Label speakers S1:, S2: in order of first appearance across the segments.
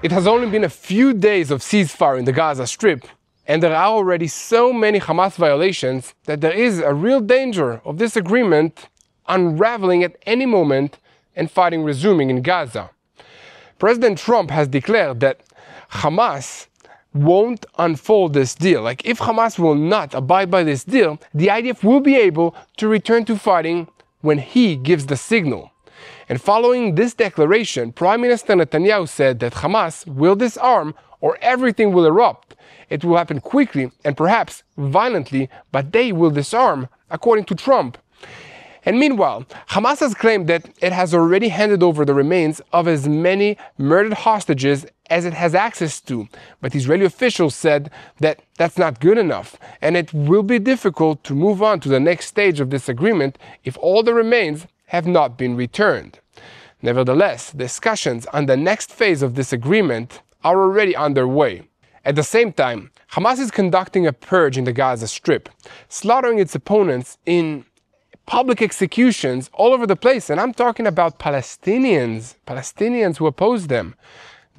S1: It has only been a few days of ceasefire in the Gaza Strip, and there are already so many Hamas violations that there is a real danger of this agreement unraveling at any moment and fighting resuming in Gaza. President Trump has declared that Hamas won't unfold this deal. Like, if Hamas will not abide by this deal, the IDF will be able to return to fighting when he gives the signal. And following this declaration, Prime Minister Netanyahu said that Hamas will disarm or everything will erupt. It will happen quickly and perhaps violently, but they will disarm, according to Trump. And meanwhile, Hamas has claimed that it has already handed over the remains of as many murdered hostages as it has access to. But Israeli officials said that that's not good enough, and it will be difficult to move on to the next stage of this agreement if all the remains have not been returned. Nevertheless, discussions on the next phase of this agreement are already underway. At the same time, Hamas is conducting a purge in the Gaza Strip, slaughtering its opponents in public executions all over the place. And I'm talking about Palestinians who oppose them.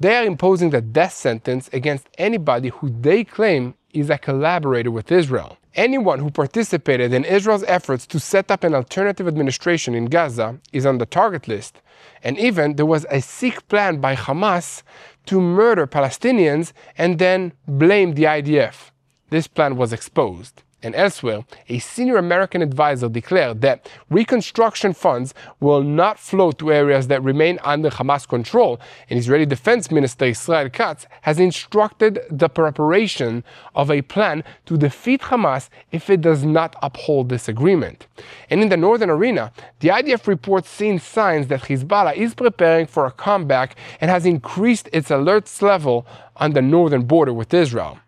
S1: They are imposing the death sentence against anybody who they claim is a collaborator with Israel. Anyone who participated in Israel's efforts to set up an alternative administration in Gaza is on the target list. And even there was a sick plan by Hamas to murder Palestinians and then blame the IDF. This plan was exposed. And elsewhere, a senior American advisor declared that reconstruction funds will not flow to areas that remain under Hamas control, and Israeli Defense Minister Israel Katz has instructed the preparation of a plan to defeat Hamas if it does not uphold this agreement. And in the northern arena, the IDF reports seeing signs that Hezbollah is preparing for a comeback and has increased its alerts level on the northern border with Israel.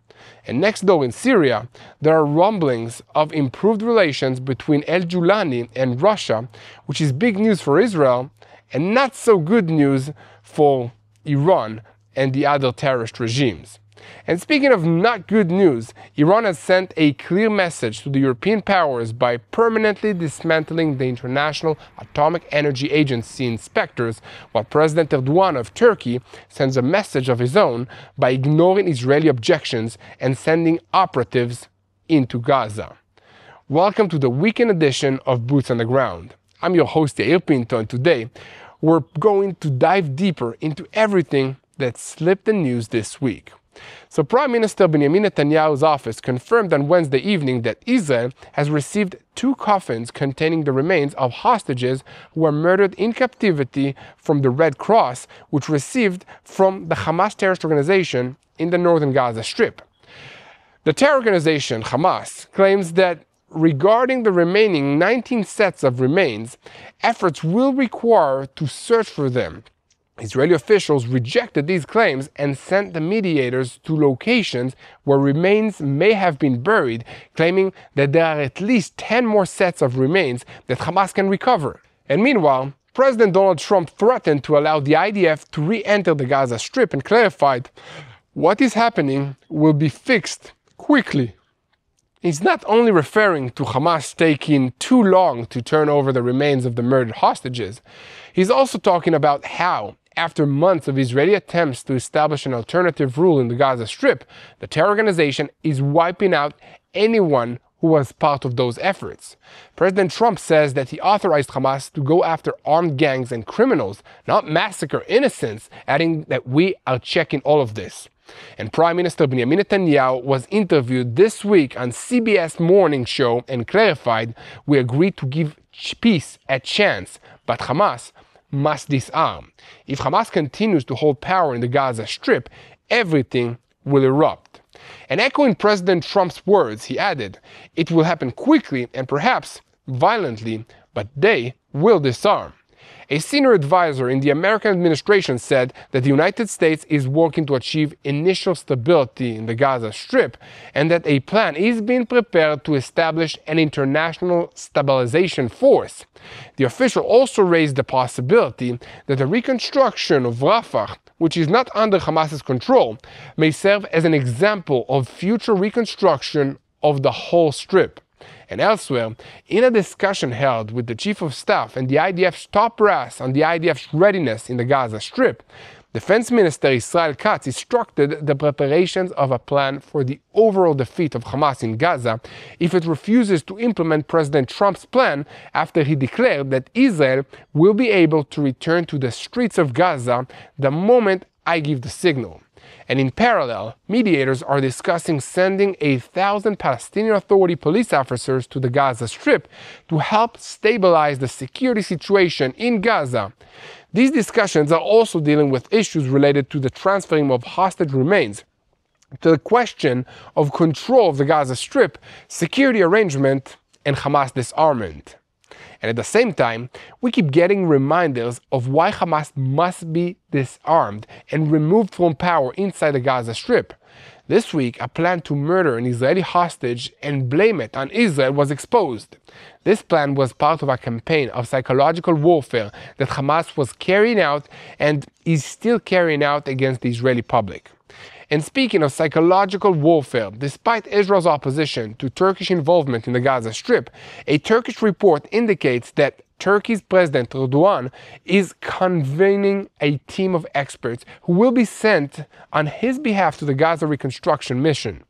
S1: And next door in Syria, there are rumblings of improved relations between al-Julani and Russia, which is big news for Israel and not so good news for Iran and the other terrorist regimes. And speaking of not good news, Iran has sent a clear message to the European powers by permanently dismantling the International Atomic Energy Agency inspectors, while President Erdogan of Turkey sends a message of his own by ignoring Israeli objections and sending operatives into Gaza. Welcome to the weekend edition of Boots on the Ground. I'm your host Yair Pinto, and today we're going to dive deeper into everything that slipped the news this week. So Prime Minister Benjamin Netanyahu's office confirmed on Wednesday evening that Israel has received 2 coffins containing the remains of hostages who were murdered in captivity from the Red Cross, which received from the Hamas terrorist organization in the northern Gaza Strip. The terror organization, Hamas, claims that regarding the remaining 19 sets of remains, efforts will require to search for them. Israeli officials rejected these claims and sent the mediators to locations where remains may have been buried, claiming that there are at least 10 more sets of remains that Hamas can recover. And meanwhile, President Donald Trump threatened to allow the IDF to re-enter the Gaza Strip and clarified what is happening will be fixed quickly. He's not only referring to Hamas taking too long to turn over the remains of the murdered hostages, he's also talking about how, after months of Israeli attempts to establish an alternative rule in the Gaza Strip, the terror organization is wiping out anyone who was part of those efforts. President Trump says that he authorized Hamas to go after armed gangs and criminals, not massacre innocents, adding that we are checking all of this. And Prime Minister Benjamin Netanyahu was interviewed this week on CBS Morning Show and clarified, we agreed to give peace a chance, but Hamas must disarm. If Hamas continues to hold power in the Gaza Strip, everything will erupt. And echoing President Trump's words, he added, it will happen quickly and perhaps violently, but they will disarm. A senior advisor in the American administration said that the United States is working to achieve initial stability in the Gaza Strip and that a plan is being prepared to establish an international stabilization force. The official also raised the possibility that the reconstruction of Rafah, which is not under Hamas's control, may serve as an example of future reconstruction of the whole strip. And elsewhere, in a discussion held with the Chief of Staff and the IDF's top brass on the IDF's readiness in the Gaza Strip, Defense Minister Israel Katz instructed the preparations of a plan for the overall defeat of Hamas in Gaza if it refuses to implement President Trump's plan after he declared that Israel will be able to return to the streets of Gaza the moment I give the signal. And in parallel, mediators are discussing sending 1,000 Palestinian Authority police officers to the Gaza Strip to help stabilize the security situation in Gaza. These discussions are also dealing with issues related to the transferring of hostage remains, to the question of control of the Gaza Strip, security arrangement, and Hamas disarmament. And at the same time, we keep getting reminders of why Hamas must be disarmed and removed from power inside the Gaza Strip. This week, a plan to murder an Israeli hostage and blame it on Israel was exposed. This plan was part of a campaign of psychological warfare that Hamas was carrying out and is still carrying out against the Israeli public. And speaking of psychological warfare, despite Israel's opposition to Turkish involvement in the Gaza Strip, a Turkish report indicates that Turkey's President Erdogan is convening a team of experts who will be sent on his behalf to the Gaza reconstruction mission.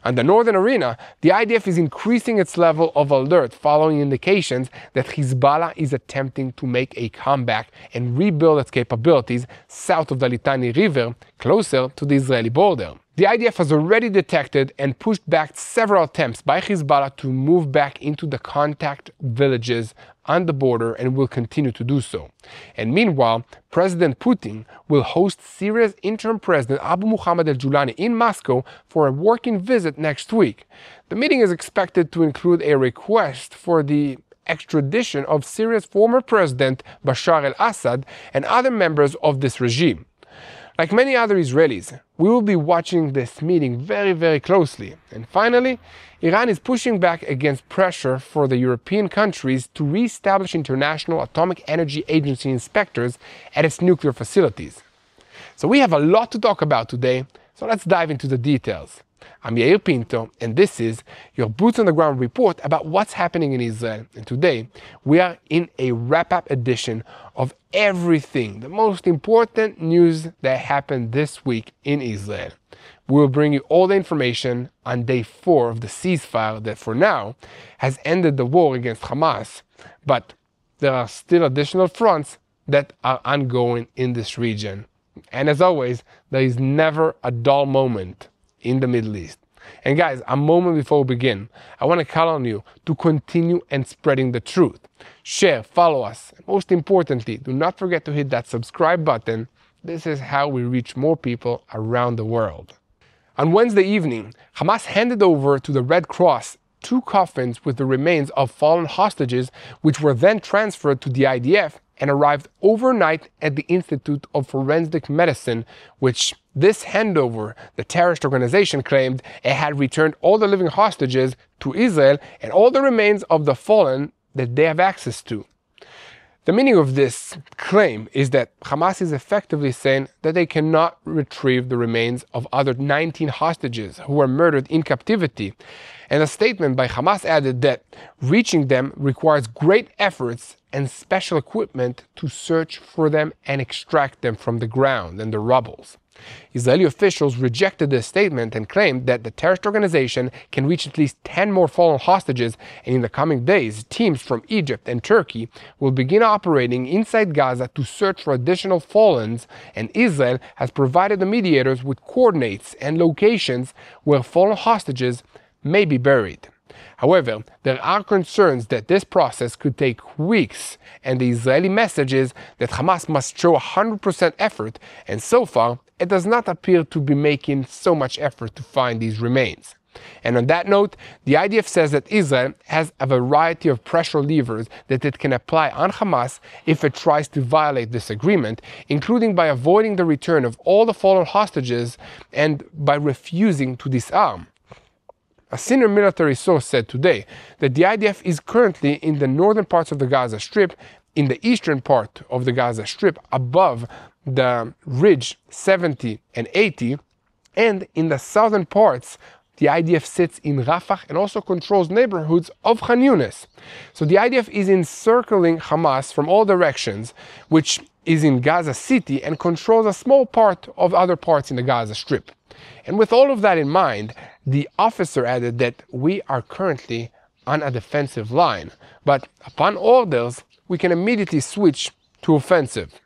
S1: On the northern arena, the IDF is increasing its level of alert following indications that Hezbollah is attempting to make a comeback and rebuild its capabilities south of the Litani River, closer to the Israeli border. The IDF has already detected and pushed back several attempts by Hezbollah to move back into the contact villages on the border and will continue to do so. And meanwhile, President Putin will host Syria's interim president Abu Muhammad al-Julani in Moscow for a working visit next week. The meeting is expected to include a request for the extradition of Syria's former president Bashar al-Assad and other members of this regime. Like many other Israelis, we will be watching this meeting very closely. And finally, Iran is pushing back against pressure for the European countries to re-establish International Atomic Energy Agency inspectors at its nuclear facilities. So we have a lot to talk about today, so let's dive into the details. I'm Yair Pinto, and this is your Boots on the Ground report about what's happening in Israel. And today, we are in a wrap-up edition of everything, the most important news that happened this week in Israel. We will bring you all the information on day 4 of the ceasefire that for now has ended the war against Hamas, but there are still additional fronts that are ongoing in this region. And as always, there is never a dull moment in the Middle East. And guys, a moment before we begin, I want to call on you to continue and spreading the truth. Share, follow us, and most importantly, do not forget to hit that subscribe button. This is how we reach more people around the world. On Wednesday evening, Hamas handed over to the Red Cross 2 coffins with the remains of fallen hostages, which were then transferred to the IDF and arrived overnight at the Institute of Forensic Medicine, which this handover, the terrorist organization claimed it had returned all the living hostages to Israel and all the remains of the fallen that they have access to. The meaning of this claim is that Hamas is effectively saying that they cannot retrieve the remains of other 19 hostages who were murdered in captivity. And a statement by Hamas added that reaching them requires great efforts and special equipment to search for them and extract them from the ground and the rubbles. Israeli officials rejected this statement and claimed that the terrorist organization can reach at least 10 more fallen hostages, and in the coming days, teams from Egypt and Turkey will begin operating inside Gaza to search for additional fallens, and Israel has provided the mediators with coordinates and locations where fallen hostages may be buried. However, there are concerns that this process could take weeks, and the Israeli message is that Hamas must show 100% effort, and so far, it does not appear to be making so much effort to find these remains. And on that note, the IDF says that Israel has a variety of pressure levers that it can apply on Hamas if it tries to violate this agreement, including by avoiding the return of all the fallen hostages and by refusing to disarm. A senior military source said today that the IDF is currently in the northern parts of the Gaza Strip, in the eastern part of the Gaza Strip, above the ridge 70 and 80, and in the southern parts, the IDF sits in Rafah and also controls neighborhoods of Khan Yunis. So the IDF is encircling Hamas from all directions, which is in Gaza City and controls a small part of other parts in the Gaza Strip. And with all of that in mind, the officer added that we are currently on a defensive line, but upon orders, we can immediately switch to offensive.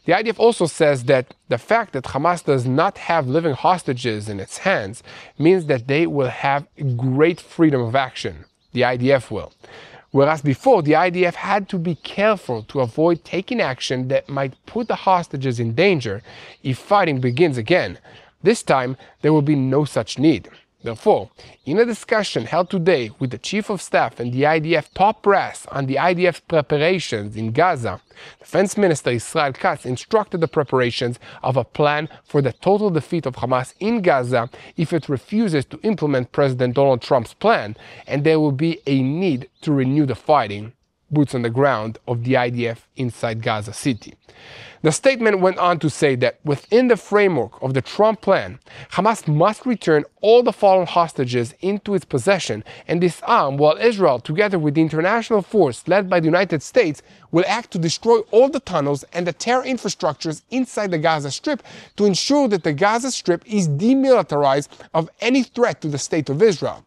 S1: The IDF also says that the fact that Hamas does not have living hostages in its hands means that they will have great freedom of action. The IDF will. Whereas before, the IDF had to be careful to avoid taking action that might put the hostages in danger if fighting begins again. This time, there will be no such need. Therefore, in a discussion held today with the Chief of Staff and the IDF top brass on the IDF's preparations in Gaza, Defense Minister Israel Katz instructed the preparations of a plan for the total defeat of Hamas in Gaza if it refuses to implement President Donald Trump's plan, and there will be a need to renew the fighting, boots on the ground, of the IDF inside Gaza City. The statement went on to say that within the framework of the Trump plan, Hamas must return all the fallen hostages into its possession and disarm, while Israel, together with the international force led by the United States, will act to destroy all the tunnels and the terror infrastructures inside the Gaza Strip to ensure that the Gaza Strip is demilitarized of any threat to the state of Israel.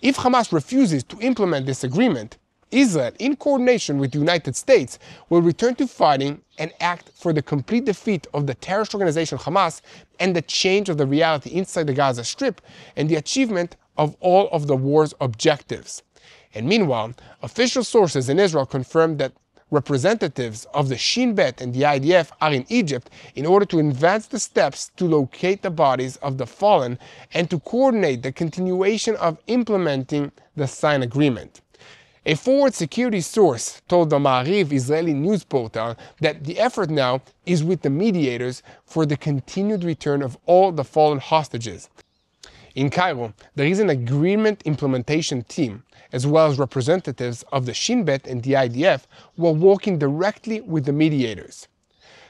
S1: If Hamas refuses to implement this agreement, Israel, in coordination with the United States, will return to fighting and act for the complete defeat of the terrorist organization Hamas and the change of the reality inside the Gaza Strip and the achievement of all of the war's objectives. And meanwhile, official sources in Israel confirmed that representatives of the Shin Bet and the IDF are in Egypt in order to advance the steps to locate the bodies of the fallen and to coordinate the continuation of implementing the signed agreement. A forward security source told the Ma'ariv Israeli news portal that the effort now is with the mediators for the continued return of all the fallen hostages. In Cairo, there is an agreement implementation team, as well as representatives of the Shin Bet and the IDF, who are working directly with the mediators.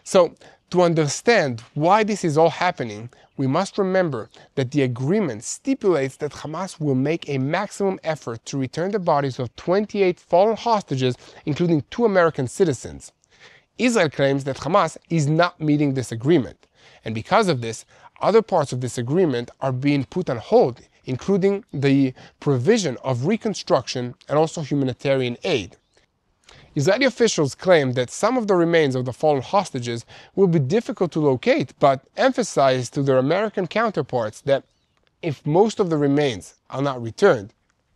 S1: So, to understand why this is all happening, we must remember that the agreement stipulates that Hamas will make a maximum effort to return the bodies of 28 fallen hostages, including 2 American citizens. Israel claims that Hamas is not meeting this agreement, and because of this, other parts of this agreement are being put on hold, including the provision of reconstruction and also humanitarian aid. Israeli officials claim that some of the remains of the fallen hostages will be difficult to locate, but emphasize to their American counterparts that if most of the remains are not returned,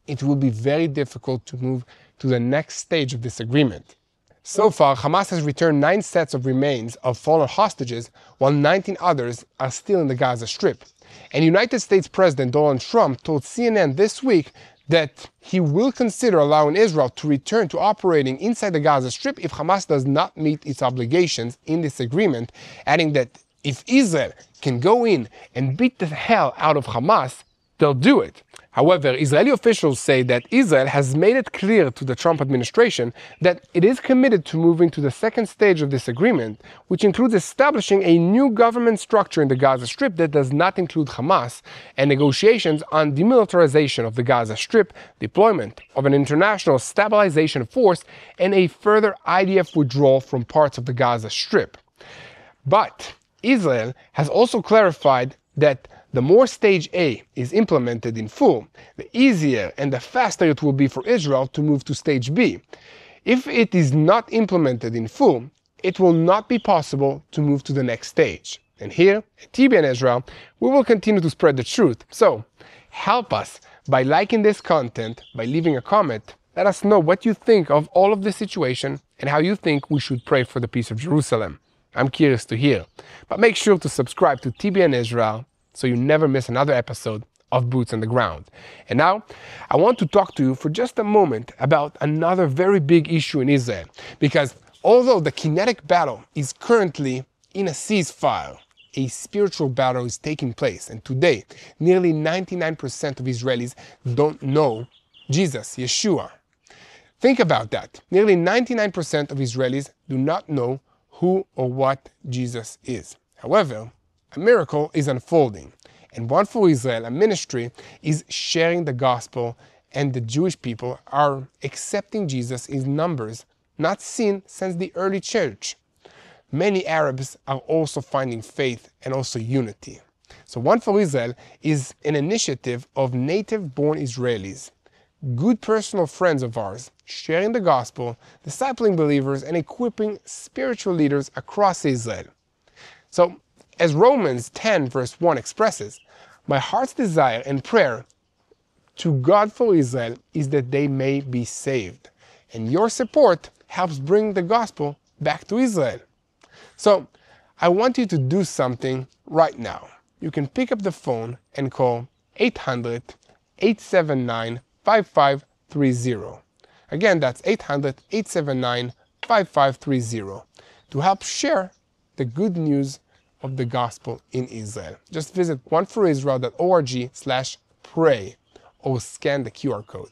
S1: it will be very difficult to move to the next stage of this agreement. So far, Hamas has returned 9 sets of remains of fallen hostages, while 19 others are still in the Gaza Strip. And United States President Donald Trump told CNN this week that he will consider allowing Israel to return to operating inside the Gaza Strip if Hamas does not meet its obligations in this agreement, adding that if Israel can go in and beat the hell out of Hamas, they'll do it. However, Israeli officials say that Israel has made it clear to the Trump administration that it is committed to moving to the second stage of this agreement, which includes establishing a new government structure in the Gaza Strip that does not include Hamas, and negotiations on demilitarization of the Gaza Strip, deployment of an international stabilization force, and a further IDF withdrawal from parts of the Gaza Strip. But Israel has also clarified that the more Stage A is implemented in full, the easier and the faster it will be for Israel to move to Stage B. If it is not implemented in full, it will not be possible to move to the next stage. And here, at TBN Israel, we will continue to spread the truth. So, help us by liking this content, by leaving a comment. Let us know what you think of all of this situation and how you think we should pray for the peace of Jerusalem. I'm curious to hear. But make sure to subscribe to TBN Israel so you never miss another episode of Boots on the Ground. And now, I want to talk to you for just a moment about another very big issue in Israel. Because although the kinetic battle is currently in a ceasefire, a spiritual battle is taking place. And today, nearly 99% of Israelis don't know Jesus, Yeshua. Think about that. Nearly 99% of Israelis do not know who or what Jesus is. However, a miracle is unfolding, And One for Israel, a ministry, is sharing the gospel, and the Jewish people are accepting Jesus in numbers not seen since the early church. Many Arabs are also finding faith and also unity. So One for Israel is an initiative of native-born Israelis, good personal friends of ours, sharing the gospel, discipling believers, and equipping spiritual leaders across Israel. So, as Romans 10 verse 1 expresses, my heart's desire and prayer to God for Israel is that they may be saved. And your support helps bring the gospel back to Israel. So, I want you to do something right now. You can pick up the phone and call 800-879-5530. Again, that's 800-879-5530 to help share the good news of the gospel in Israel. Just visit oneforisrael.org/pray or scan the QR code.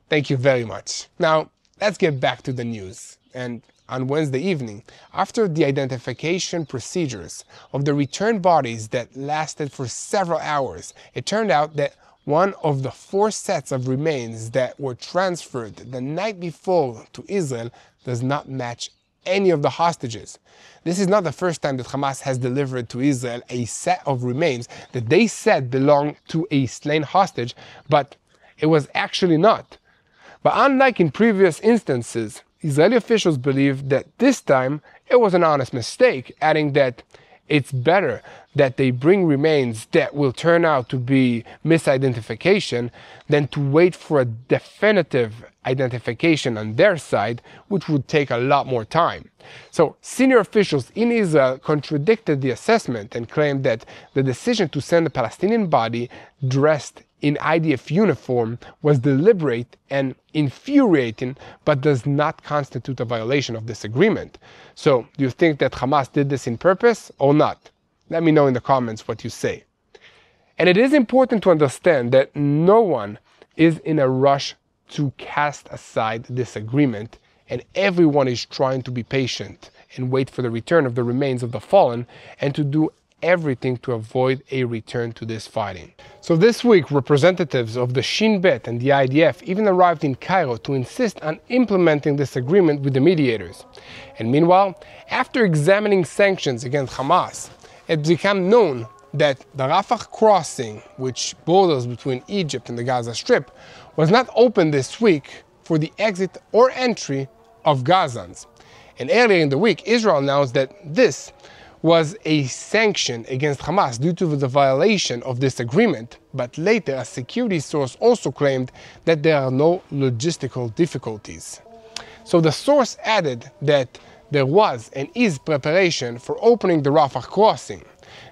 S1: Thank you very much. Now, let's get back to the news. And on Wednesday evening, after the identification procedures of the returned bodies that lasted for several hours, it turned out that one of the 4 sets of remains that were transferred the night before to Israel does not match any of the hostages. This is not the first time that Hamas has delivered to Israel a set of remains that they said belonged to a slain hostage, but it was actually not. But unlike in previous instances, Israeli officials believe that this time it was an honest mistake, adding that it's better that they bring remains that will turn out to be misidentification than to wait for a definitive identification on their side, which would take a lot more time. So senior officials in Israel contradicted the assessment and claimed that the decision to send a Palestinian body dressed in IDF uniform was deliberate and infuriating, but does not constitute a violation of this agreement. So, do you think that Hamas did this in purpose or not? Let me know in the comments what you say. And it is important to understand that no one is in a rush to cast aside this agreement, and everyone is trying to be patient and wait for the return of the remains of the fallen and to do everything to avoid a return to this fighting. So this week, representatives of the Shin Bet and the IDF even arrived in Cairo to insist on implementing this agreement with the mediators. And meanwhile, after examining sanctions against Hamas, it's become known that the Rafah crossing, which borders between Egypt and the Gaza Strip, was not open this week for the exit or entry of Gazans. And earlier in the week, Israel announced that this was a sanction against Hamas due to the violation of this agreement, but later a security source also claimed that there are no logistical difficulties. So the source added that there was and is preparation for opening the Rafah crossing.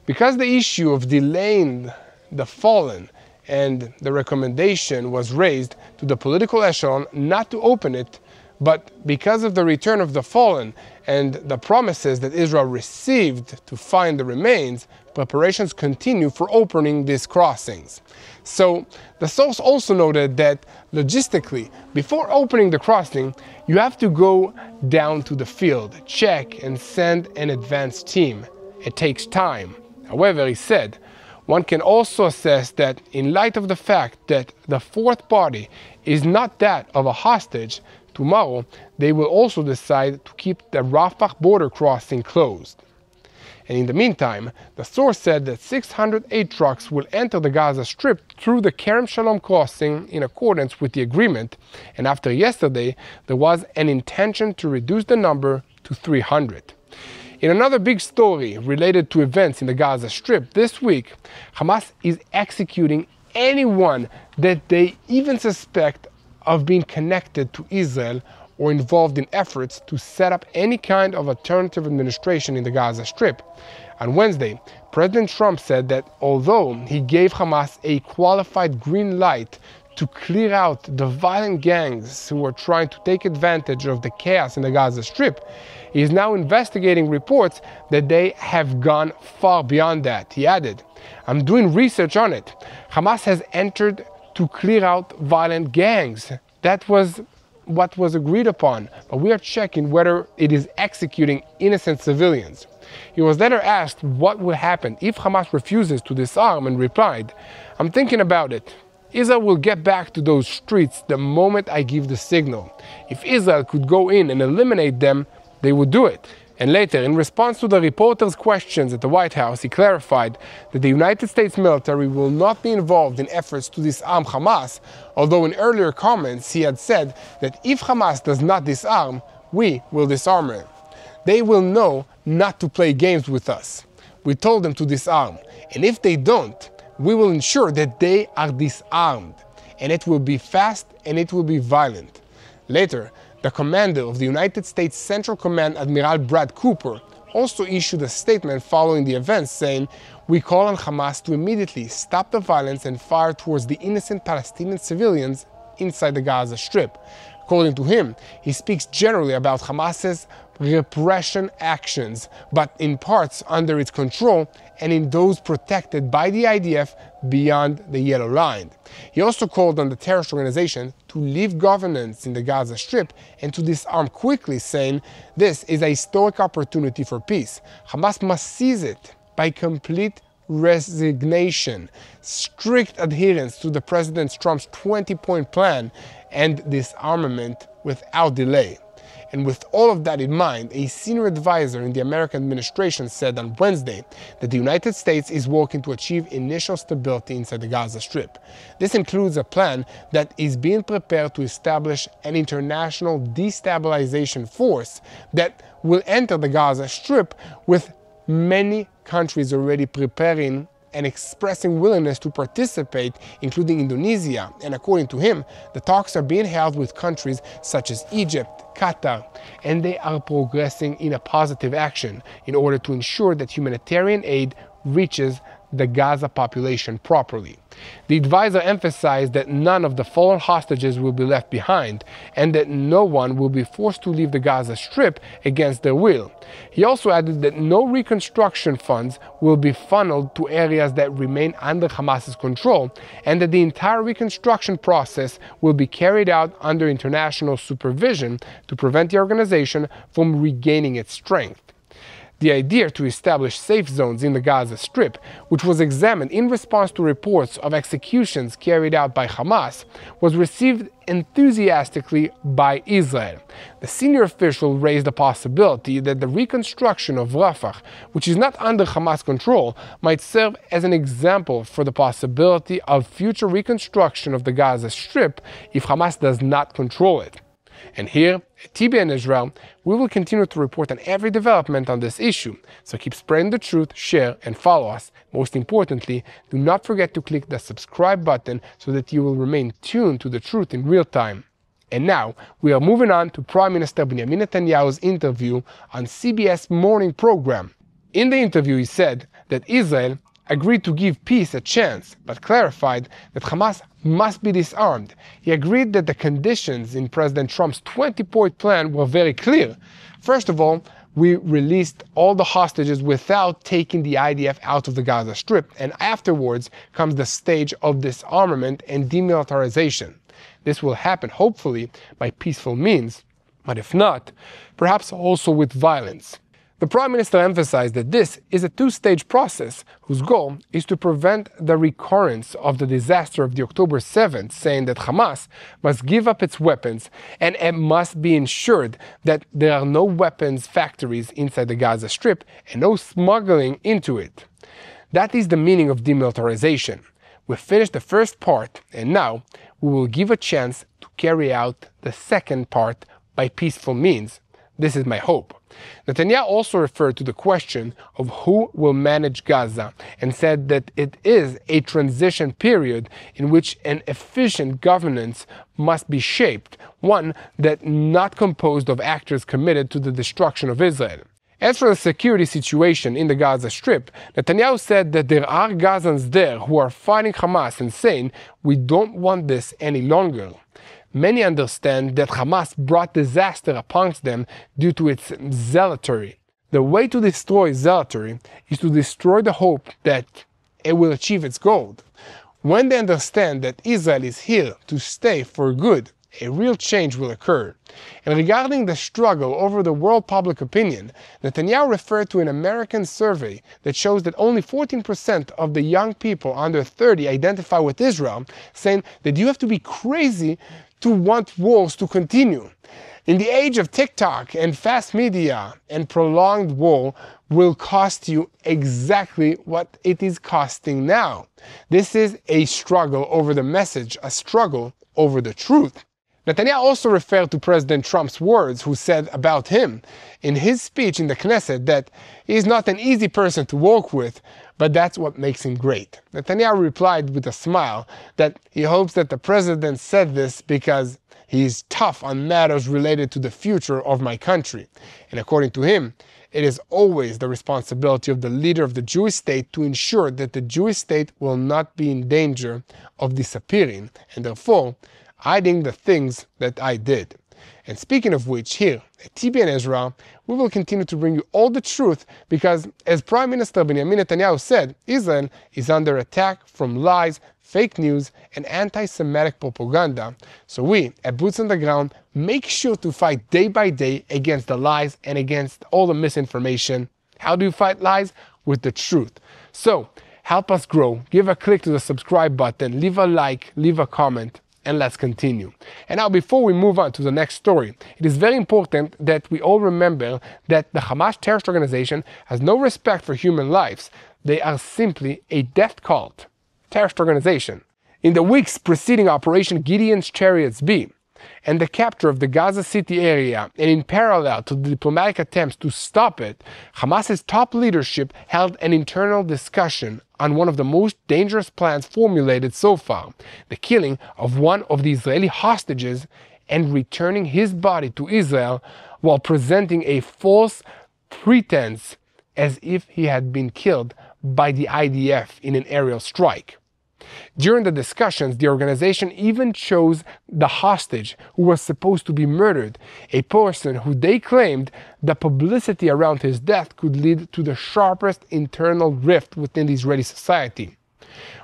S1: Because the issue of delaying the fallen and the recommendation was raised to the political echelon not to open it, but because of the return of the fallen and the promises that Israel received to find the remains, preparations continue for opening these crossings. So the source also noted that logistically, before opening the crossing, you have to go down to the field, check and send an advance team. It takes time. However, he said, one can also assess that in light of the fact that the 4th body is not that of a hostage, tomorrow, they will also decide to keep the Rafah border crossing closed. And in the meantime, the source said that 608 trucks will enter the Gaza Strip through the Kerem Shalom crossing in accordance with the agreement, and after yesterday, there was an intention to reduce the number to 300. In another big story related to events in the Gaza Strip, this week, Hamas is executing anyone that they even suspect of being connected to Israel or involved in efforts to set up any kind of alternative administration in the Gaza Strip. On Wednesday, President Trump said that although he gave Hamas a qualified green light to clear out the violent gangs who were trying to take advantage of the chaos in the Gaza Strip, he is now investigating reports that they have gone far beyond that. He added, "I'm doing research on it. Hamas has entered to clear out violent gangs. That was what was agreed upon, but we are checking whether it is executing innocent civilians. He was later asked what will happen if Hamas refuses to disarm and replied, "I'm thinking about it. Israel will get back to those streets the moment I give the signal. If Israel could go in and eliminate them, they would do it." And later, in response to the reporters' questions at the White House, he clarified that the United States military will not be involved in efforts to disarm Hamas, although in earlier comments he had said that if Hamas does not disarm, we will disarm it. They will know not to play games with us. We told them to disarm, and if they don't, we will ensure that they are disarmed, and it will be fast and it will be violent. Later, the commander of the United States Central Command, Admiral Brad Cooper, also issued a statement following the events saying, "We call on Hamas to immediately stop the violence and fire towards the innocent Palestinian civilians inside the Gaza Strip." According to him, he speaks generally about Hamas's repression actions, but in parts under its control and in those protected by the IDF beyond the yellow line. He also called on the terrorist organization to leave governance in the Gaza Strip and to disarm quickly, saying, "This is a historic opportunity for peace. Hamas must seize it by complete resignation, strict adherence to the President Trump's 20-point plan, and disarmament without delay." And with all of that in mind, a senior advisor in the American administration said on Wednesday that the United States is working to achieve initial stability inside the Gaza Strip. This includes a plan that is being prepared to establish an international destabilization force that will enter the Gaza Strip, with many countries already preparing and expressing willingness to participate, including Indonesia. And according to him, the talks are being held with countries such as Egypt, Qatar, and they are progressing in a positive action in order to ensure that humanitarian aid reaches the Gaza population properly. The advisor emphasized that none of the fallen hostages will be left behind and that no one will be forced to leave the Gaza Strip against their will. He also added that no reconstruction funds will be funneled to areas that remain under Hamas's control and that the entire reconstruction process will be carried out under international supervision to prevent the organization from regaining its strength. The idea to establish safe zones in the Gaza Strip, which was examined in response to reports of executions carried out by Hamas, was received enthusiastically by Israel. The senior official raised the possibility that the reconstruction of Rafah, which is not under Hamas control, might serve as an example for the possibility of future reconstruction of the Gaza Strip if Hamas does not control it. And here at TBN Israel, we will continue to report on every development on this issue. So keep spreading the truth, share, and follow us. Most importantly, do not forget to click the subscribe button so that you will remain tuned to the truth in real time. And now, we are moving on to Prime Minister Benjamin Netanyahu's interview on CBS morning program. In the interview, he said that Israel agreed to give peace a chance, but clarified that Hamas must be disarmed. He agreed that the conditions in President Trump's 20-point plan were very clear. First of all, we released all the hostages without taking the IDF out of the Gaza Strip, and afterwards comes the stage of disarmament and demilitarization. This will happen, hopefully, by peaceful means, but if not, perhaps also with violence. The Prime Minister emphasized that this is a two-stage process whose goal is to prevent the recurrence of the disaster of the October 7th, saying that Hamas must give up its weapons and it must be ensured that there are no weapons factories inside the Gaza Strip and no smuggling into it. That is the meaning of demilitarization. We've finished the first part and now we will give a chance to carry out the second part by peaceful means. This is my hope. Netanyahu also referred to the question of who will manage Gaza and said that it is a transition period in which an efficient governance must be shaped, one that not composed of actors committed to the destruction of Israel. As for the security situation in the Gaza Strip, Netanyahu said that there are Gazans there who are fighting Hamas and saying, "We don't want this any longer." Many understand that Hamas brought disaster amongst them due to its zealotry. The way to destroy zealotry is to destroy the hope that it will achieve its goal. When they understand that Israel is here to stay for good, a real change will occur. And regarding the struggle over the world public opinion, Netanyahu referred to an American survey that shows that only 14% of the young people under 30 identify with Israel, saying that you have to be crazy to want wars to continue. In the age of TikTok and fast media, and prolonged war will cost you exactly what it is costing now. This is a struggle over the message, a struggle over the truth. Netanyahu also referred to President Trump's words, who said about him in his speech in the Knesset that he is not an easy person to work with, but that's what makes him great. Netanyahu replied with a smile that he hopes that the president said this because he is tough on matters related to the future of my country. And according to him, it is always the responsibility of the leader of the Jewish state to ensure that the Jewish state will not be in danger of disappearing, and therefore hiding the things that I did. And speaking of which, here at TBN Israel, we will continue to bring you all the truth because, as Prime Minister Benjamin Netanyahu said, Israel is under attack from lies, fake news, and anti-Semitic propaganda. So we, at Boots on the Ground, make sure to fight day by day against the lies and against all the misinformation. How do you fight lies? With the truth. So, help us grow. Give a click to the subscribe button, leave a like, leave a comment, and let's continue. And now, before we move on to the next story, it is very important that we all remember that the Hamas terrorist organization has no respect for human lives. They are simply a death cult terrorist organization. In the weeks preceding Operation Gideon's Chariots B and the capture of the Gaza City area, and in parallel to the diplomatic attempts to stop it, Hamas's top leadership held an internal discussion on one of the most dangerous plans formulated so far, the killing of one of the Israeli hostages and returning his body to Israel while presenting a false pretense as if he had been killed by the IDF in an aerial strike. During the discussions, the organization even chose the hostage who was supposed to be murdered, a person who they claimed the publicity around his death could lead to the sharpest internal rift within the Israeli society.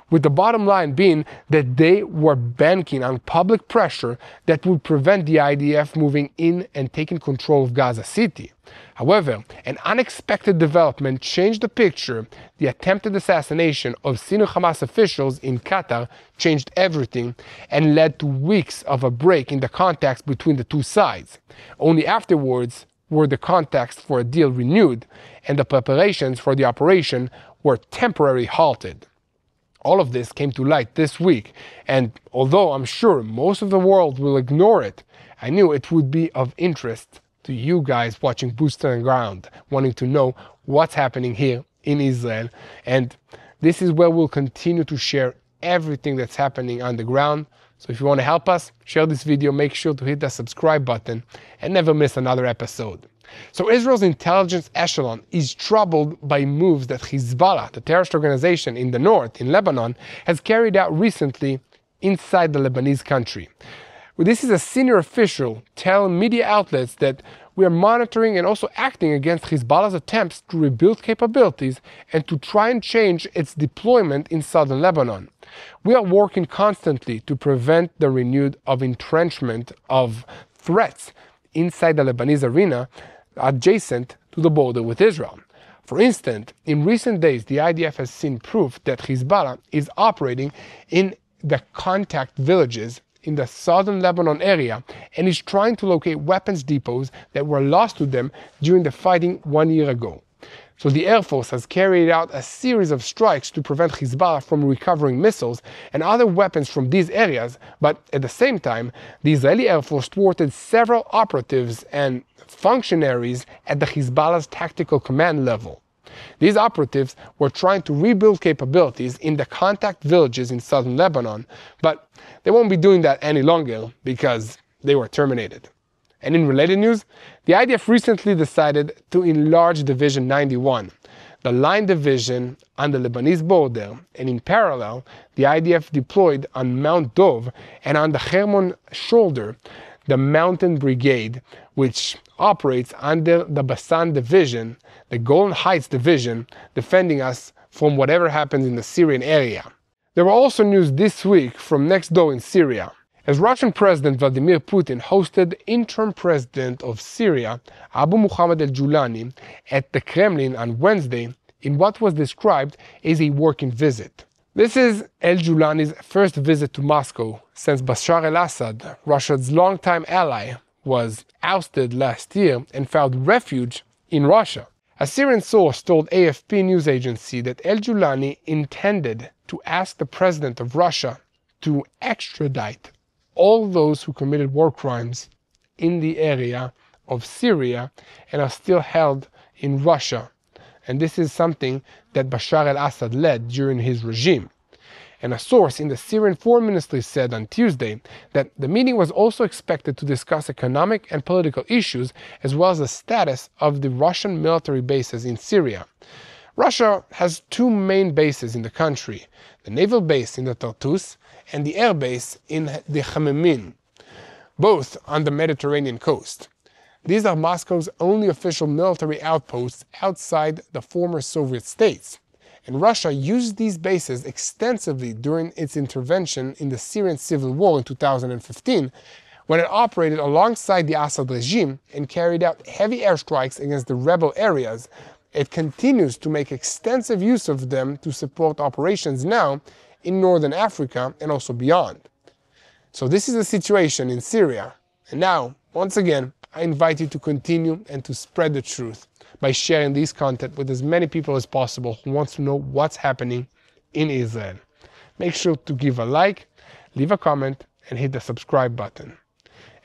S1: With the bottom line being that they were banking on public pressure that would prevent the IDF moving in and taking control of Gaza City. However, an unexpected development changed the picture. The attempted assassination of senior Hamas officials in Qatar changed everything and led to weeks of a break in the contacts between the two sides. Only afterwards were the contacts for a deal renewed, and the preparations for the operation were temporarily halted. All of this came to light this week, and although I'm sure most of the world will ignore it, I knew it would be of interest to you guys watching Boots on the Ground, wanting to know what's happening here in Israel. And this is where we'll continue to share everything that's happening on the ground. So if you want to help us, share this video, make sure to hit the subscribe button, and never miss another episode. So Israel's intelligence echelon is troubled by moves that Hezbollah, the terrorist organization in the north, in Lebanon, has carried out recently inside the Lebanese country. This is a senior official telling media outlets that we are monitoring and also acting against Hezbollah's attempts to rebuild capabilities and to try and change its deployment in southern Lebanon. We are working constantly to prevent the renewed of entrenchment of threats inside the Lebanese arena adjacent to the border with Israel. For instance, in recent days, the IDF has seen proof that Hezbollah is operating in the contact villages in the southern Lebanon area and is trying to locate weapons depots that were lost to them during the fighting 1 year ago. So the Air Force has carried out a series of strikes to prevent Hezbollah from recovering missiles and other weapons from these areas, but at the same time, the Israeli Air Force thwarted several operatives and functionaries at the Hezbollah's tactical command level. These operatives were trying to rebuild capabilities in the contact villages in southern Lebanon, but they won't be doing that any longer because they were terminated. And in related news, the IDF recently decided to enlarge Division 91, the line division on the Lebanese border, and in parallel, the IDF deployed on Mount Dov and on the Hermon shoulder the Mountain Brigade, which operates under the Basan Division, the Golden Heights Division, defending us from whatever happens in the Syrian area. There were also news this week from next door in Syria. As Russian President Vladimir Putin hosted interim president of Syria, Abu Muhammad al-Julani, at the Kremlin on Wednesday in what was described as a working visit. This is al-Julani's first visit to Moscow since Bashar al-Assad, Russia's longtime ally, was ousted last year and found refuge in Russia. A Syrian source told AFP news agency that al-Julani intended to ask the president of Russia to extradite all those who committed war crimes in the area of Syria and are still held in Russia. And this is something that Bashar al-Assad led during his regime. And a source in the Syrian Foreign Ministry said on Tuesday that the meeting was also expected to discuss economic and political issues as well as the status of the Russian military bases in Syria. Russia has two main bases in the country, the naval base in the Tartus and the air base in the Khmeimim, both on the Mediterranean coast. These are Moscow's only official military outposts outside the former Soviet states. And Russia used these bases extensively during its intervention in the Syrian civil war in 2015, when it operated alongside the Assad regime and carried out heavy airstrikes against the rebel areas. It continues to make extensive use of them to support operations now in northern Africa and also beyond. So this is the situation in Syria. And now, once again, I invite you to continue and to spread the truth by sharing this content with as many people as possible who wants to know what's happening in Israel. Make sure to give a like, leave a comment, and hit the subscribe button.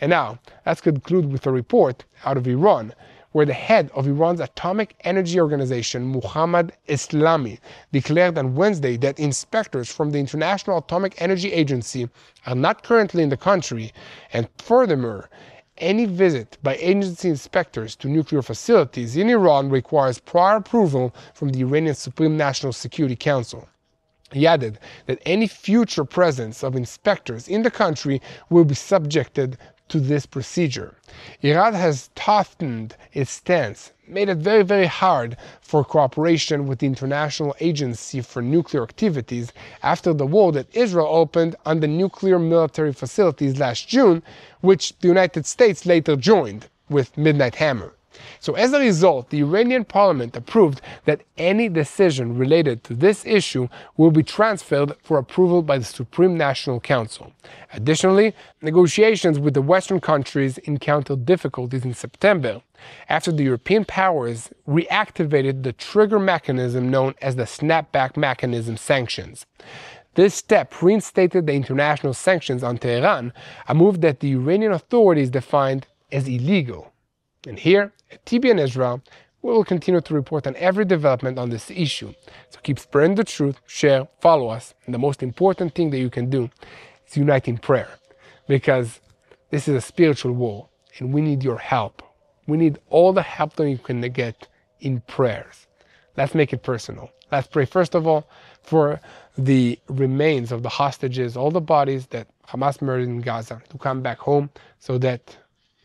S1: And now, let's conclude with a report out of Iran, where the head of Iran's atomic energy organization, Muhammad Eslami, declared on Wednesday that inspectors from the International Atomic Energy Agency are not currently in the country, and furthermore, any visit by agency inspectors to nuclear facilities in Iran requires prior approval from the Iranian Supreme National Security Council. He added that any future presence of inspectors in the country will be subjected to this procedure. Iran has toughened its stance, made it very, very hard for cooperation with the International Agency for Nuclear Activities after the war that Israel opened on the nuclear military facilities last June, which the United States later joined with Midnight Hammer. So as a result, the Iranian parliament approved that any decision related to this issue will be transferred for approval by the Supreme National Council. Additionally, negotiations with the Western countries encountered difficulties in September after the European powers reactivated the trigger mechanism known as the snapback mechanism sanctions. This step reinstated the international sanctions on Tehran, a move that the Iranian authorities defined as illegal. And here, at TBN Israel, we will continue to report on every development on this issue. So keep spreading the truth, share, follow us, and the most important thing that you can do is unite in prayer. Because this is a spiritual war, and we need your help. We need all the help that you can get in prayers. Let's make it personal. Let's pray first of all for the remains of the hostages, all the bodies that Hamas murdered in Gaza, to come back home so that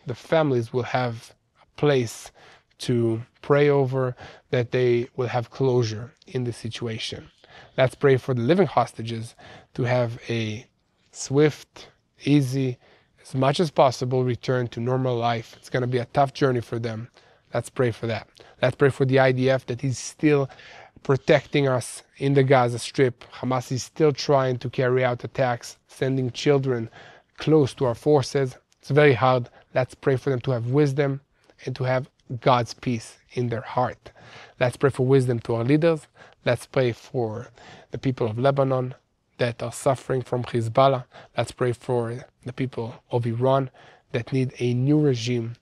S1: the families will have place to pray over, that they will have closure in the situation. Let's pray for the living hostages to have a swift, easy, as much as possible return to normal life. It's going to be a tough journey for them. Let's pray for that. Let's pray for the IDF that is still protecting us in the Gaza Strip. Hamas is still trying to carry out attacks, sending children close to our forces. It's very hard. Let's pray for them to have wisdom and to have God's peace in their heart. Let's pray for wisdom to our leaders. Let's pray for the people of Lebanon that are suffering from Hezbollah. Let's pray for the people of Iran that need a new regime.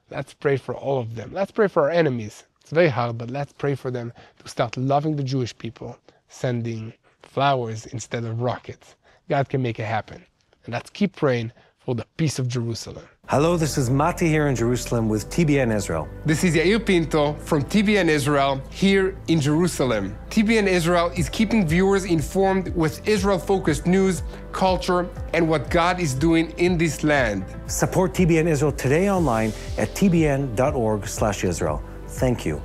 S1: Let's pray for all of them. Let's pray for our enemies. It's very hard, but let's pray for them to start loving the Jewish people, sending flowers instead of rockets. God can make it happen. And let's keep praying for the peace of Jerusalem.
S2: Hello, this is Mati here in Jerusalem with TBN Israel.
S1: This is Yair Pinto from TBN Israel here in Jerusalem. TBN Israel is keeping viewers informed with Israel-focused news, culture, and what God is doing in this land.
S2: Support TBN Israel today online at tbn.org/Israel. Thank you.